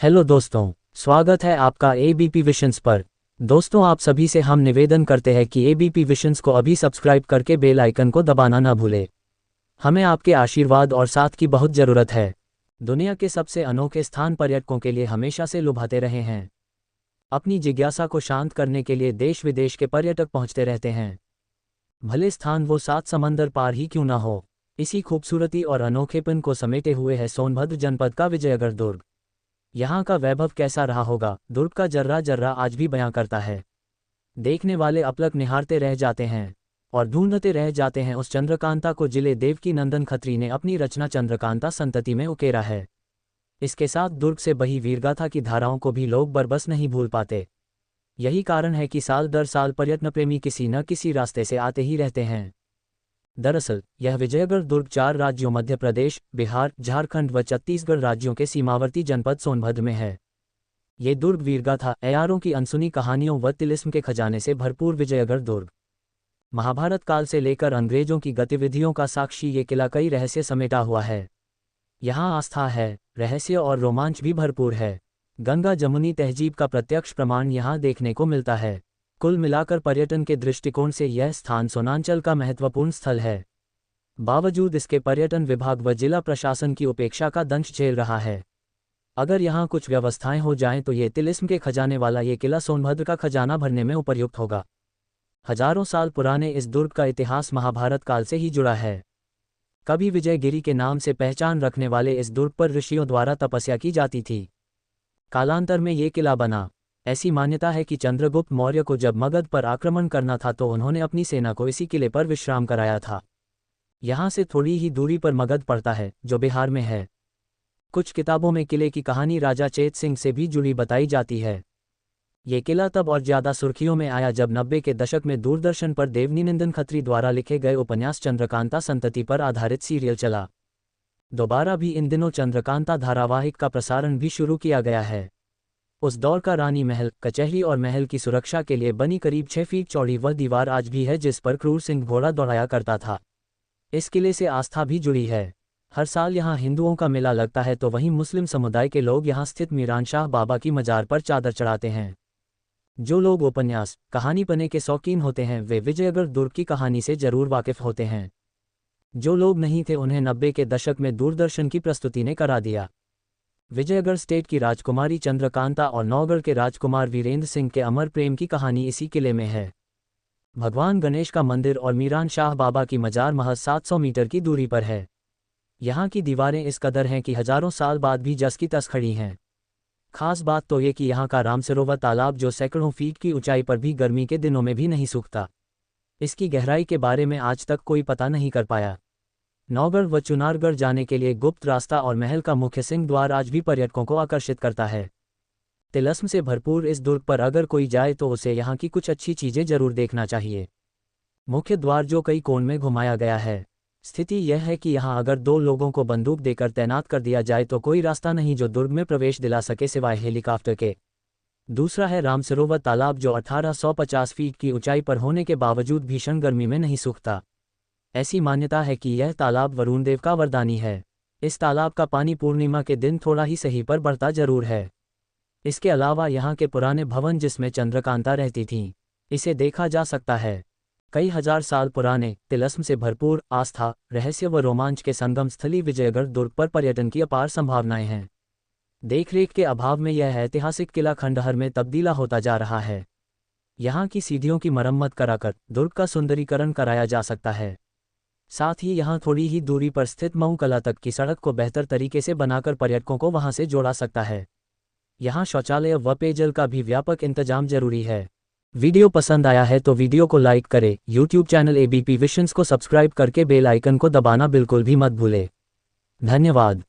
Hello दोस्तों, स्वागत है आपका एबीपी विशंस पर। दोस्तों, आप सभी से हम निवेदन करते हैं कि एबीपी विशंस को अभी सब्सक्राइब करके बेल आइकन को दबाना ना भूलें। हमें आपके आशीर्वाद और साथ की बहुत ज़रूरत है। दुनिया के सबसे अनोखे स्थान पर्यटकों के लिए हमेशा से लुभाते रहे हैं। अपनी जिज्ञासा को शांत करने के लिए देश विदेश के पर्यटक पहुंचते रहते हैं। भले स्थान वो 7 समंदर पार ही क्यों ना हो, इसी खूबसूरती और अनोखेपन को समेटे हुए है सोनभद्र जनपद का विजयगढ़ दुर्ग। यहाँ का वैभव कैसा रहा होगा, दुर्ग का जर्रा जर्रा आज भी बयां करता है। देखने वाले अपलक निहारते रह जाते हैं और ढूंढते रह जाते हैं उस चंद्रकांता को जिले देवकी नंदन खत्री ने अपनी रचना चंद्रकांता संतति में उकेरा है। इसके साथ दुर्ग से बही वीरगाथा की धाराओं को भी लोग बरबस नहीं भूल पाते। यही कारण है कि साल दर साल पर्यटन प्रेमी किसी न किसी रास्ते से आते ही रहते हैं। दरअसल यह विजयगढ़ दुर्ग 4 राज्यों मध्य प्रदेश, बिहार, झारखंड व छत्तीसगढ़ राज्यों के सीमावर्ती जनपद सोनभद्र में है। ये दुर्ग वीरगाथा, अयारों की अनसुनी कहानियों व तिलिस्म के खजाने से भरपूर विजयगढ़ दुर्ग महाभारत काल से लेकर अंग्रेजों की गतिविधियों का साक्षी ये किला कई रहस्य समेटा हुआ है। यहाँ आस्था है, रहस्य और रोमांच भी भरपूर है। गंगा जमुनी तहजीब का प्रत्यक्ष प्रमाण यहाँ देखने को मिलता है। कुल मिलाकर पर्यटन के दृष्टिकोण से यह स्थान सोनांचल का महत्वपूर्ण स्थल है। बावजूद इसके पर्यटन विभाग व जिला प्रशासन की उपेक्षा का दंश झेल रहा है। अगर यहाँ कुछ व्यवस्थाएं हो जाएं तो ये तिलिस्म के खजाने वाला ये किला सोनभद्र का खजाना भरने में उपयुक्त होगा। हजारों साल पुराने इस दुर्ग का इतिहास महाभारत काल से ही जुड़ा है। कभी विजयगिरी के नाम से पहचान रखने वाले इस दुर्ग पर ऋषियों द्वारा तपस्या की जाती थी। कालांतर में ये किला बना। ऐसी मान्यता है कि चंद्रगुप्त मौर्य को जब मगध पर आक्रमण करना था तो उन्होंने अपनी सेना को इसी किले पर विश्राम कराया था। यहाँ से थोड़ी ही दूरी पर मगध पड़ता है, जो बिहार में है। कुछ किताबों में किले की कहानी राजा चेत सिंह से भी जुड़ी बताई जाती है। ये किला तब और ज़्यादा सुर्खियों में आया जब 90 के दशक में दूरदर्शन पर देवनी नंदन खत्री द्वारा लिखे गए उपन्यास चंद्रकांता संतति पर आधारित सीरियल चला। दोबारा भी इन दिनों चंद्रकांता धारावाहिक का प्रसारण भी शुरू किया गया है। उस दौर का रानी महल, कचहरी और महल की सुरक्षा के लिए बनी करीब 6 फीट चौड़ी वह दीवार आज भी है जिस पर क्रूर सिंह घोड़ा दौड़ाया करता था। इस किले से आस्था भी जुड़ी है। हर साल यहाँ हिंदुओं का मेला लगता है तो वहीं मुस्लिम समुदाय के लोग यहाँ स्थित मीरानशाह बाबा की मजार पर चादर चढ़ाते हैं। जो लोग उपन्यास, कहानी पन्ने के शौकीन होते हैं वे विजयगढ़ दुर्ग की कहानी से जरूर वाकिफ होते हैं। जो लोग नहीं थे उन्हें 90 के दशक में दूरदर्शन की प्रस्तुति ने करा दिया। विजयगढ़ स्टेट की राजकुमारी चंद्रकांता और नौगढ़ के राजकुमार वीरेंद्र सिंह के अमर प्रेम की कहानी इसी किले में है। भगवान गणेश का मंदिर और मीरानशाह बाबा की मजार महज 700 मीटर की दूरी पर है। यहाँ की दीवारें इस कदर हैं कि हजारों साल बाद भी जस की तस खड़ी हैं। खास बात तो ये कि यहाँ का रामसरोवर तालाब जो सैकड़ों फीट की ऊंचाई पर भी गर्मी के दिनों में भी नहीं सूखता। इसकी गहराई के बारे में आज तक कोई पता नहीं कर पाया। नौगढ़ व चुनारगढ़ जाने के लिए गुप्त रास्ता और महल का मुख्य सिंह द्वार आज भी पर्यटकों को आकर्षित करता है। तिलिस्म से भरपूर इस दुर्ग पर अगर कोई जाए तो उसे यहाँ की कुछ अच्छी चीज़ें जरूर देखना चाहिए। मुख्य द्वार जो कई कोण में घुमाया गया है। स्थिति यह है कि यहाँ अगर 2 लोगों को बंदूक देकर तैनात कर दिया जाए तो कोई रास्ता नहीं जो दुर्ग में प्रवेश दिला सके सिवाय हेलीकॉप्टर के। दूसरा है रामसरोवर तालाब जो 1850 फीट की ऊंचाई पर होने के बावजूद भीषण गर्मी में नहीं सूखता। ऐसी मान्यता है कि यह तालाब वरुण देव का वरदानी है। इस तालाब का पानी पूर्णिमा के दिन थोड़ा ही सही पर बढ़ता जरूर है। इसके अलावा यहाँ के पुराने भवन जिसमें चंद्रकांता रहती थीं, इसे देखा जा सकता है। कई हजार साल पुराने, तिलिस्म से भरपूर, आस्था, रहस्य व रोमांच के संगम स्थली विजयगढ़ दुर्ग पर पर्यटन की अपार संभावनाएं हैं। देखरेख के अभाव में यह ऐतिहासिक किला खंडहर में तब्दीला होता जा रहा है। यहाँ की सीढ़ियों की मरम्मत कराकर दुर्ग का सुंदरीकरण कराया जा सकता है। साथ ही यहाँ थोड़ी ही दूरी पर स्थित मऊ कला तक की सड़क को बेहतर तरीके से बनाकर पर्यटकों को वहाँ से जोड़ा सकता है। यहाँ शौचालय व पेयजल का भी व्यापक इंतजाम जरूरी है। वीडियो पसंद आया है तो वीडियो को लाइक करें। यूट्यूब चैनल एबीपी विशंस को सब्सक्राइब करके बेल आइकन को दबाना बिल्कुल भी मत भूलें। धन्यवाद।